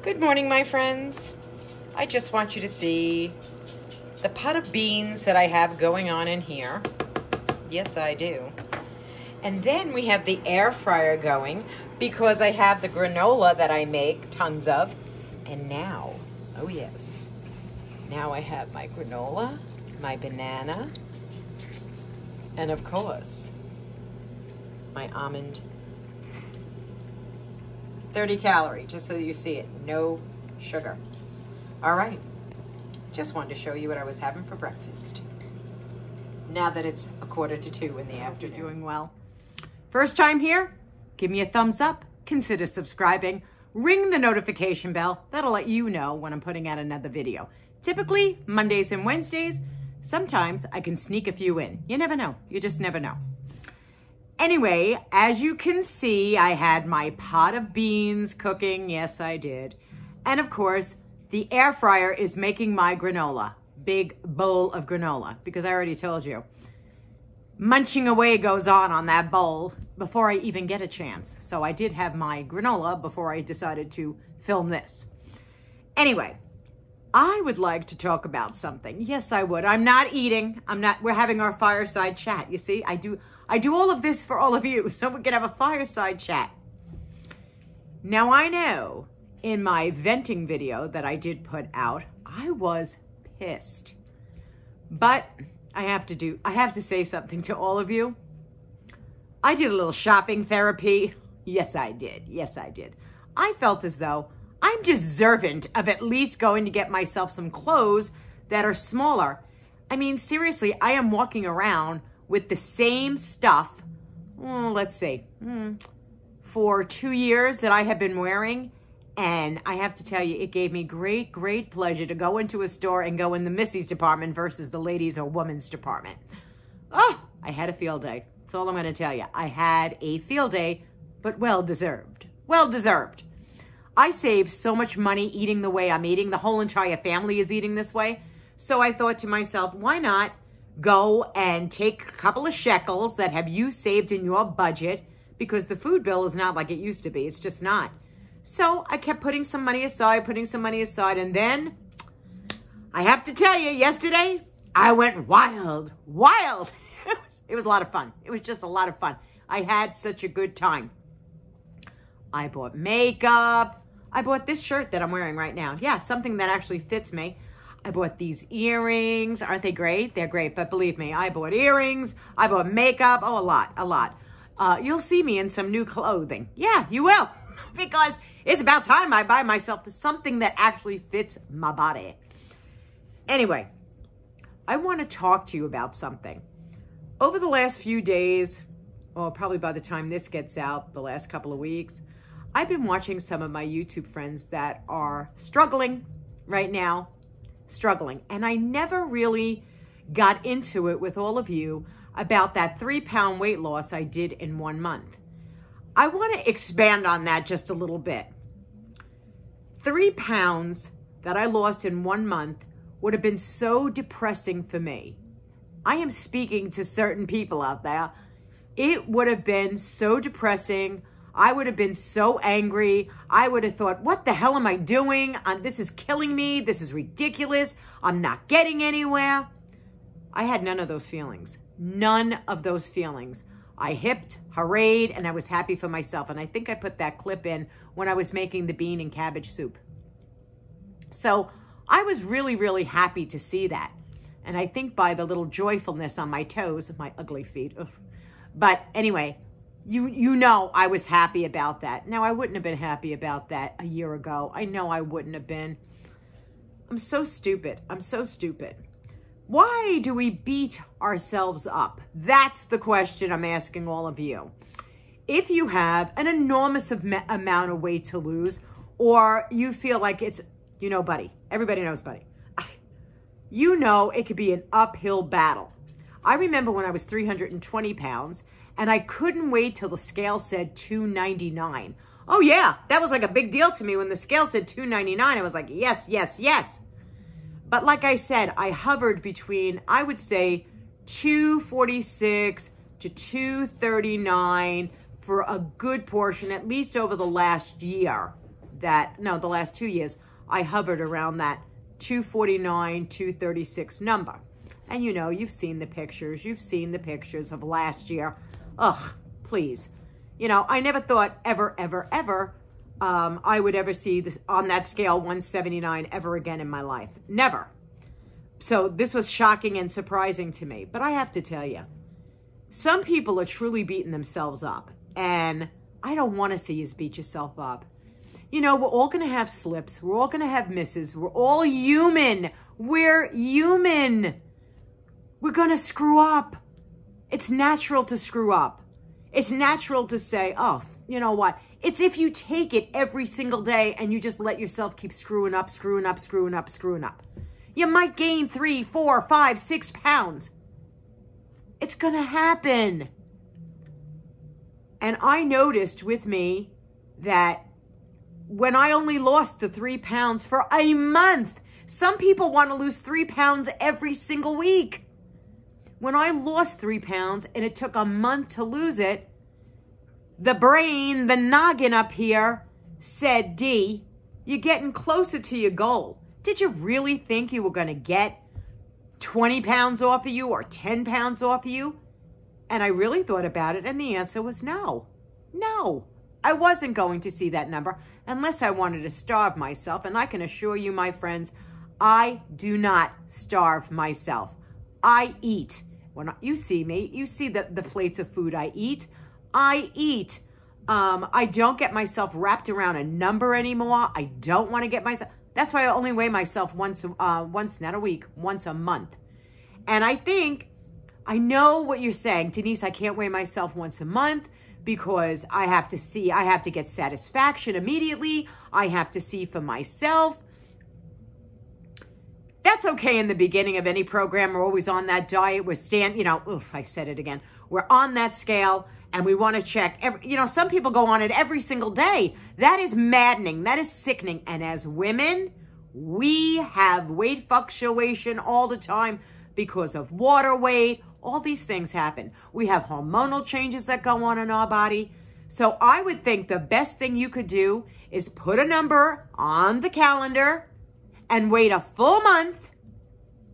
Good morning, my friends. I just want you to see the pot of beans that I have going on in here. Yes, I do. And then we have the air fryer going because I have the granola that I make tons of. And now, oh yes, now I have my granola, my banana, and of course, my almond. 30 calorie, just so you see it, no sugar. All right, just wanted to show you what I was having for breakfast. Now that it's 1:45 in the afternoon. You're doing well. First time here, give me a thumbs up, consider subscribing, ring the notification bell. That'll let you know when I'm putting out another video. Typically, Mondays and Wednesdays. Sometimes I can sneak a few in. You never know, you just never know. Anyway, as you can see, I had my pot of beans cooking. Yes, I did. And of course, the air fryer is making my granola. Big bowl of granola, because I already told you. Munching away goes on that bowl before I even get a chance. So I did have my granola before I decided to film this. Anyway, I would like to talk about something. Yes, I would. I'm not eating. We're having our fireside chat. You see, I do all of this for all of you, so we can have a fireside chat. Now, I know in my venting video that I did put out, I was pissed. But I have to say something to all of you. I did a little shopping therapy. Yes, I did. Yes, I did. I felt as though I'm deserving of at least going to get myself some clothes that are smaller. I mean, seriously, I am walking around with the same stuff, let's see, for 2 years that I have been wearing. And I have to tell you, it gave me great, great pleasure to go into a store and go in the Missy's department versus the ladies or women's department. Oh, I had a field day. That's all I'm going to tell you. I had a field day, but well-deserved. Well-deserved. I saved so much money eating the way I'm eating. The whole entire family is eating this way. So I thought to myself, why not go and take a couple of shekels that have you saved in your budget, because the food bill is not like it used to be. It's just not. So I kept putting some money aside, and then I have to tell you, yesterday I went wild. It was a lot of fun. It was just a lot of fun. I had such a good time. I bought makeup. I bought this shirt that I'm wearing right now. Yeah, something that actually fits me. I bought these earrings. Aren't they great? They're great, but believe me, I bought earrings. I bought makeup. Oh, a lot. You'll see me in some new clothing. Yeah, you will, because it's about time I buy myself something that actually fits my body. Anyway, I want to talk to you about something. Over the last few days, or probably by the time this gets out, the last couple of weeks, I've been watching some of my YouTube friends that are struggling right now. And I never really got into it with all of you about that 3-pound weight loss I did in 1 month. I want to expand on that just a little bit. 3 pounds that I lost in 1 month would have been so depressing for me. I am speaking to certain people out there. It would have been so depressing. I would have been so angry. I would have thought, what the hell am I doing? This is killing me. This is ridiculous. I'm not getting anywhere. I had none of those feelings. None of those feelings. I hipped, hoorayed, and I was happy for myself. And I think I put that clip in when I was making the bean and cabbage soup. So I was really, really happy to see that. And I think by the little joyfulness on my toes, my ugly feet. Ugh. But anyway, you know I was happy about that. Now, I wouldn't have been happy about that a year ago. I know I wouldn't have been. I'm so stupid. I'm so stupid. Why do we beat ourselves up? That's the question I'm asking all of you. If you have an enormous amount of weight to lose, or you feel like it's, you know, Buddy. Everybody knows Buddy. You know it could be an uphill battle. I remember when I was 320 pounds, and I couldn't wait till the scale said 299. Oh yeah, that was like a big deal to me when the scale said 299. I was like, yes, yes, yes. But like I said, I hovered between, I would say, 246 to 239 for a good portion, at least over the last year. the last 2 years, I hovered around that 249, 236 number. And you know, you've seen the pictures. You've seen the pictures of last year. Ugh, please. You know, I never thought ever, ever, ever I would ever see this on that scale 179 ever again in my life. Never. So this was shocking and surprising to me. But I have to tell you, some people are truly beating themselves up. And I don't want to see you beat yourself up. You know, we're all going to have slips. We're all going to have misses. We're all human. We're human. We're going to screw up. It's natural to screw up. It's natural to say, oh, you know what? It's if you take it every single day and you just let yourself keep screwing up, screwing up, screwing up, screwing up. You might gain 3, 4, 5, 6 pounds. It's going to happen. And I noticed with me that when I only lost the 3 pounds for a month, some people want to lose 3 pounds every single week. When I lost 3 pounds and it took a month to lose it, the brain, the noggin up here said, Dee, you're getting closer to your goal. Did you really think you were going to get 20 pounds off of you or 10 pounds off of you? And I really thought about it, and the answer was no. No, I wasn't going to see that number unless I wanted to starve myself. And I can assure you, my friends, I do not starve myself. I eat. When you see me, you see the plates of food I eat. I eat. I don't get myself wrapped around a number anymore. I don't want to get myself. That's why I only weigh myself once, not a week, once a month. And I know what you're saying, Denise, I can't weigh myself once a month because I have to get satisfaction immediately. I have to see for myself. That's okay in the beginning of any program. We're always on that diet. I said it again. We're on that scale and we want to check. Some people go on it every single day. That is maddening. That is sickening. And as women, we have weight fluctuation all the time because of water weight. All these things happen. We have hormonal changes that go on in our body. So I would think the best thing you could do is put a number on the calendar and wait a full month.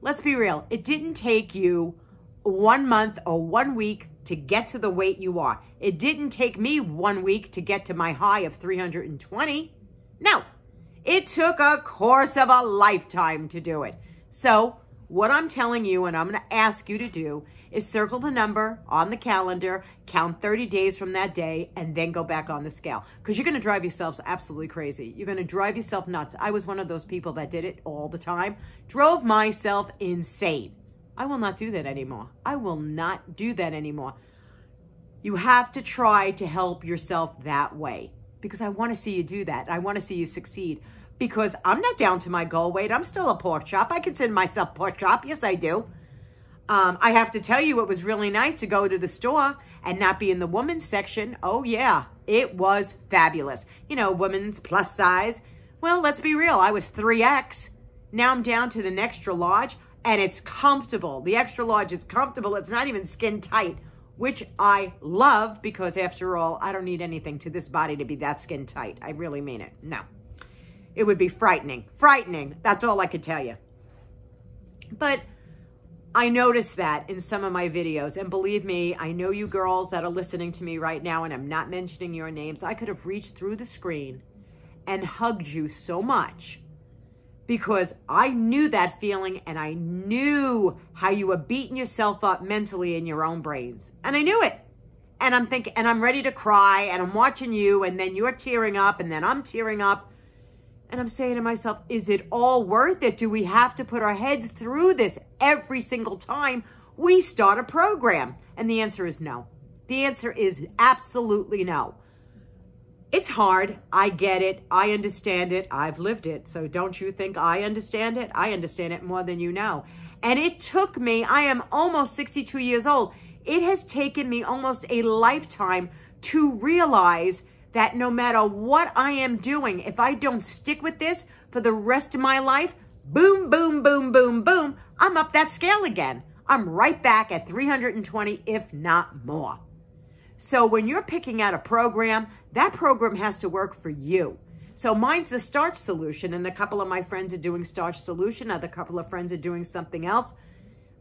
Let's be real. It didn't take you 1 month or 1 week to get to the weight you are. It didn't take me 1 week to get to my high of 320. No, it took a course of a lifetime to do it. So what I'm telling you and I'm going to ask you to do is circle the number on the calendar, count 30 days from that day, and then go back on the scale. Because you're going to drive yourselves absolutely crazy. You're going to drive yourself nuts. I was one of those people that did it all the time. Drove myself insane. I will not do that anymore. I will not do that anymore. You have to try to help yourself that way. Because I want to see you do that. I want to see you succeed. Because I'm not down to my goal weight. I'm still a pork chop. I consider myself pork chop. Yes, I do. I have to tell you, it was really nice to go to the store and not be in the women's section. Oh, yeah. It was fabulous. Women's plus size. Well, let's be real. I was 3X. Now I'm down to an extra large, and it's comfortable. The extra large is comfortable. It's not even skin tight, which I love because, after all, I don't need anything to this body to be that skin tight. I really mean it. No. It would be frightening. Frightening. That's all I could tell you. But I noticed that in some of my videos. And believe me, I know you girls that are listening to me right now, and I'm not mentioning your names. I could have reached through the screen and hugged you so much because I knew that feeling and I knew how you were beating yourself up mentally in your own brains. And I knew it. And I'm thinking, and I'm ready to cry, and I'm watching you, and then you're tearing up, and then I'm tearing up. And I'm saying to myself, is it all worth it? Do we have to put our heads through this every single time we start a program? And the answer is no. The answer is absolutely no. It's hard. I get it. I understand it. I've lived it. So don't you think I understand it? I understand it more than you know. And it took me, I am almost 62 years old. It has taken me almost a lifetime to realize that no matter what I am doing, if I don't stick with this for the rest of my life, boom, boom, boom, boom, boom, I'm up that scale again. I'm right back at 320, if not more. So when you're picking out a program, that program has to work for you. So mine's the starch solution, and a couple of my friends are doing starch solution. Other couple of friends are doing something else.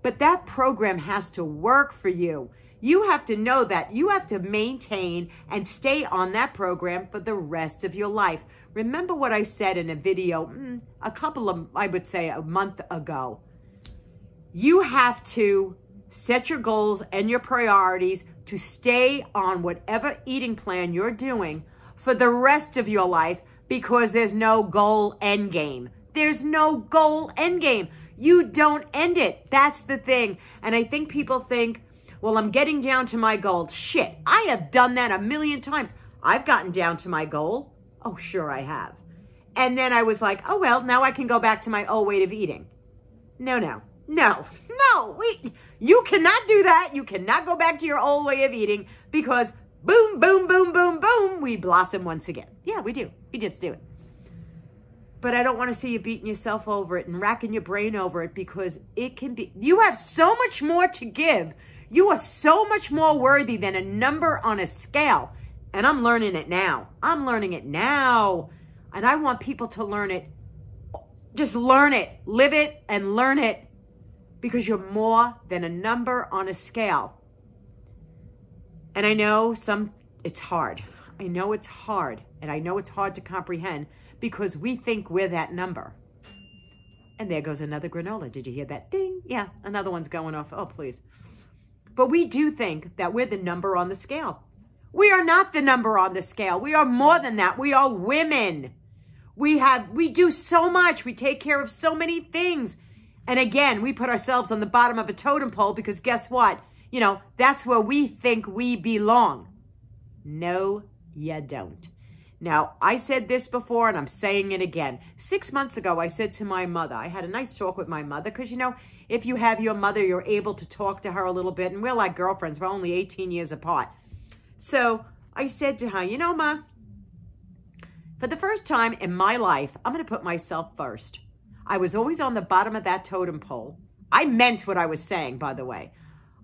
But that program has to work for you. You have to know that. You have to maintain and stay on that program for the rest of your life. Remember what I said in a video I would say a month ago. You have to set your goals and your priorities to stay on whatever eating plan you're doing for the rest of your life, because there's no goal end game. There's no goal end game. You don't end it. That's the thing. And I think people think, well, I'm getting down to my goal. Shit, I have done that a million times. I've gotten down to my goal. Oh, sure I have. And then I was like, oh, well, now I can go back to my old way of eating. No. You cannot do that. You cannot go back to your old way of eating, because boom, boom, boom, boom, boom, we blossom once again. Yeah, we do. We just do it. But I don't want to see you beating yourself over it and racking your brain over it, because it can be, you have so much more to give. You are so much more worthy than a number on a scale. And I'm learning it now. I'm learning it now. And I want people to learn it. Just learn it, live it, and learn it, because you're more than a number on a scale. And I know it's hard. I know it's hard. And I know it's hard to comprehend, because we think we're that number. And there goes another granola. Did you hear that? Ding. Yeah, another one's going off. Oh, please. But we do think that we're the number on the scale. We are not the number on the scale. We are more than that. We are women. We do so much. We take care of so many things. And again, we put ourselves on the bottom of a totem pole, because guess what? You know, that's where we think we belong. No, you don't. Now, I said this before, and I'm saying it again. 6 months ago, I said to my mother, I had a nice talk with my mother, because, you know, if you have your mother, you're able to talk to her a little bit, and we're like girlfriends. We're only 18 years apart. So I said to her, you know, Ma, for the first time in my life, I'm going to put myself first. I was always on the bottom of that totem pole. I meant what I was saying, by the way.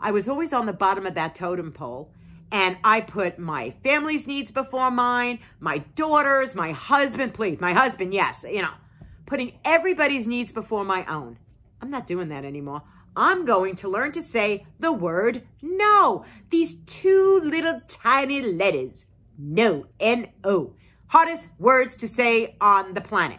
I was always on the bottom of that totem pole. And I put my family's needs before mine, my daughters, my husband, please, my husband, yes, you know, putting everybody's needs before my own. I'm not doing that anymore. I'm going to learn to say the word no. These two little tiny letters, no, N-O. Hardest words to say on the planet.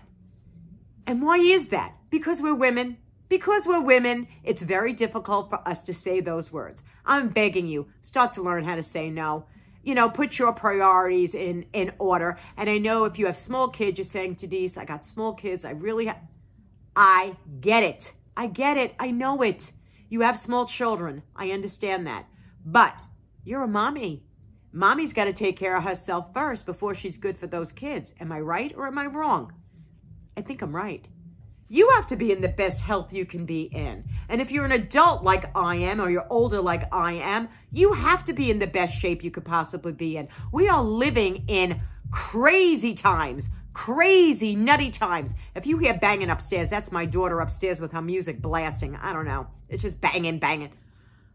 And why is that? Because we're women. Because we're women, it's very difficult for us to say those words. I'm begging you, start to learn how to say no. You know, put your priorities in order. And I know if you have small kids, you're saying to Denise, I got small kids. I get it. I get it. I know it. You have small children. I understand that. But you're a mommy. Mommy's got to take care of herself first before she's good for those kids. Am I right or am I wrong? I think I'm right. You have to be in the best health you can be in. And if you're an adult like I am, or you're older like I am, you have to be in the best shape you could possibly be in. We are living in crazy times, crazy nutty times. If you hear banging upstairs, that's my daughter upstairs with her music blasting. I don't know. It's just banging, banging.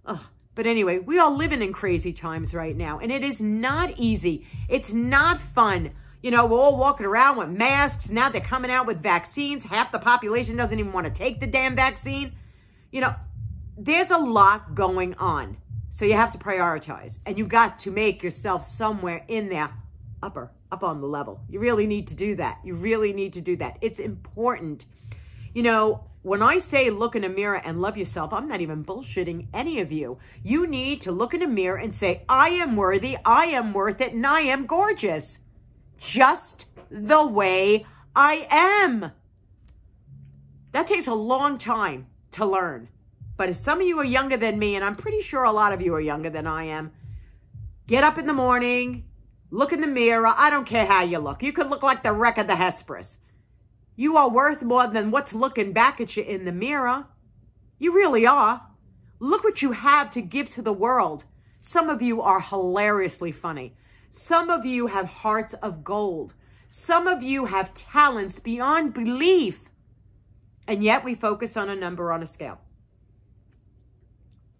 Ugh. But anyway, we are living in crazy times right now. And it is not easy. It's not fun. You know, we're all walking around with masks. Now they're coming out with vaccines. Half the population doesn't even want to take the damn vaccine. You know, there's a lot going on. So you have to prioritize. And you got to make yourself somewhere in there up on the level. You really need to do that. You really need to do that. It's important. You know, when I say look in a mirror and love yourself, I'm not even bullshitting any of you. You need to look in a mirror and say, I am worthy, I am worth it, and I am gorgeous. Just the way I am. That takes a long time to learn. But if some of you are younger than me, and I'm pretty sure a lot of you are younger than I am, get up in the morning, look in the mirror. I don't care how you look. You could look like the wreck of the Hesperus. You are worth more than what's looking back at you in the mirror. You really are. Look what you have to give to the world. Some of you are hilariously funny. Some of you have hearts of gold. Some of you have talents beyond belief. And yet we focus on a number on a scale.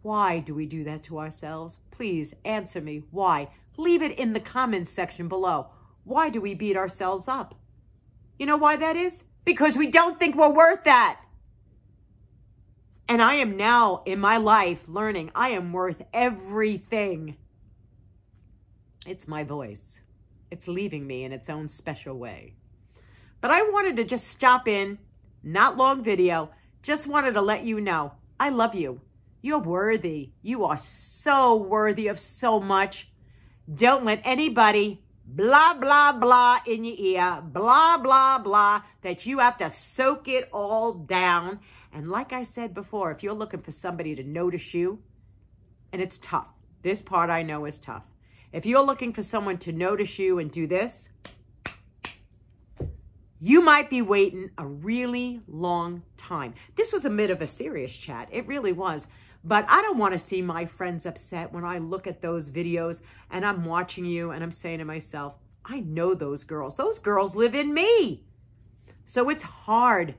Why do we do that to ourselves? Please answer me. Why? Leave it in the comments section below. Why do we beat ourselves up? You know why that is? Because we don't think we're worth that. And I am now in my life learning I am worth everything. It's my voice. It's leaving me in its own special way. But I wanted to just stop in, not long video, just wanted to let you know, I love you. You're worthy. You are so worthy of so much. Don't let anybody blah, blah, blah in your ear, blah, blah, blah, that you have to soak it all down. And like I said before, if you're looking for somebody to notice you, and it's tough. This part I know is tough. If you're looking for someone to notice you and do this, you might be waiting a really long time. This was a bit of a serious chat. It really was. But I don't want to see my friends upset when I look at those videos and I'm watching you and I'm saying to myself, I know those girls. Those girls live in me. So it's hard.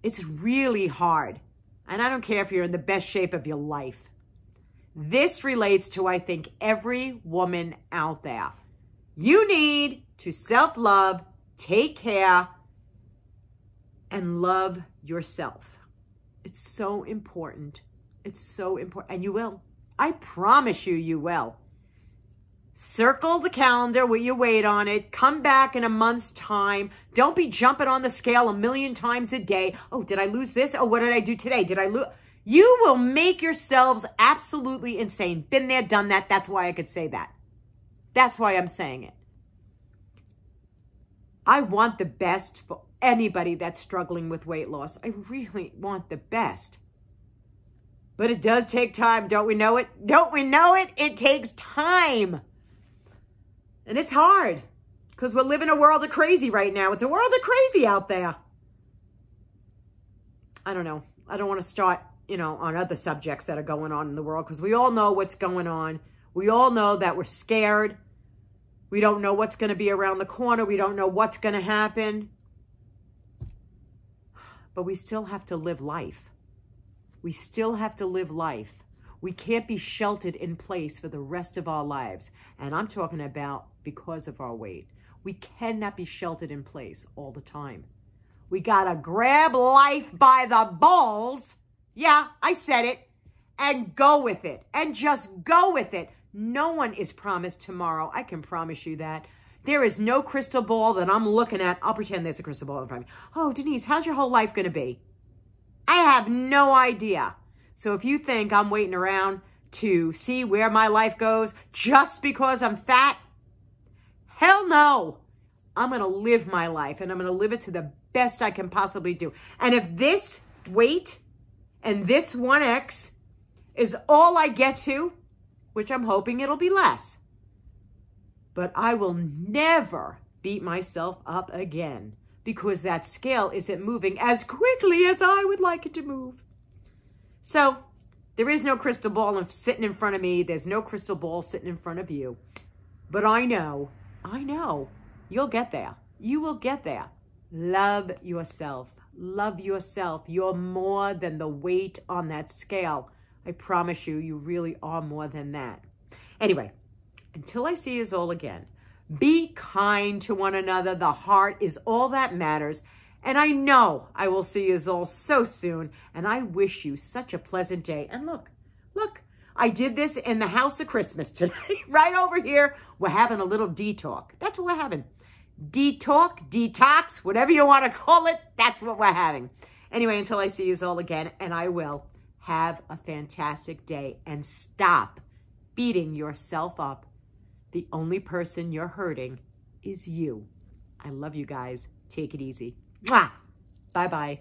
It's really hard. And I don't care if you're in the best shape of your life. This relates to, I think, every woman out there. You need to self-love, take care, and love yourself. It's so important. It's so important. And you will. I promise you, you will. Circle the calendar with your weight on it. Come back in a month's time. Don't be jumping on the scale a million times a day. Oh, did I lose this? Oh, what did I do today? Did I lose? You will make yourselves absolutely insane. Been there, done that. That's why I could say that. That's why I'm saying it. I want the best for anybody that's struggling with weight loss. I really want the best. But it does take time. Don't we know it? Don't we know it? It takes time. And it's hard because we're living a world of crazy right now. It's a world of crazy out there. I don't know. I don't want to start, on other subjects that are going on in the world because we all know what's going on. We all know that we're scared. We don't know what's going to be around the corner. We don't know what's going to happen. But we still have to live life. We still have to live life. We can't be sheltered in place for the rest of our lives. And I'm talking about because of our weight. We cannot be sheltered in place all the time. We got to grab life by the balls. Yeah, I said it. And go with it. And just go with it. No one is promised tomorrow. I can promise you that. There is no crystal ball that I'm looking at. I'll pretend there's a crystal ball in front of me. Oh, Denise, how's your whole life going to be? I have no idea. So if you think I'm waiting around to see where my life goes just because I'm fat, hell no. I'm going to live my life and I'm going to live it to the best I can possibly do. And if this weight and this 1X is all I get to, which I'm hoping it'll be less, but I will never beat myself up again because that scale isn't moving as quickly as I would like it to move. So there is no crystal ball sitting in front of me. There's no crystal ball sitting in front of you. But I know, you'll get there. You will get there. Love yourself. Love yourself. You're more than the weight on that scale. I promise you, you really are more than that. Anyway, until I see you all again, be kind to one another. The heart is all that matters. And I know I will see you all so soon. And I wish you such a pleasant day. And look, I did this in the house of Christmas today. Right over here, we're having a little D-talk. That's what we're having. D-talk, detox, whatever you want to call it, that's what we're having. Anyway, until I see you all again, and I will, have a fantastic day. And stop beating yourself up. The only person you're hurting is you. I love you guys. Take it easy. Mwah! Bye-bye.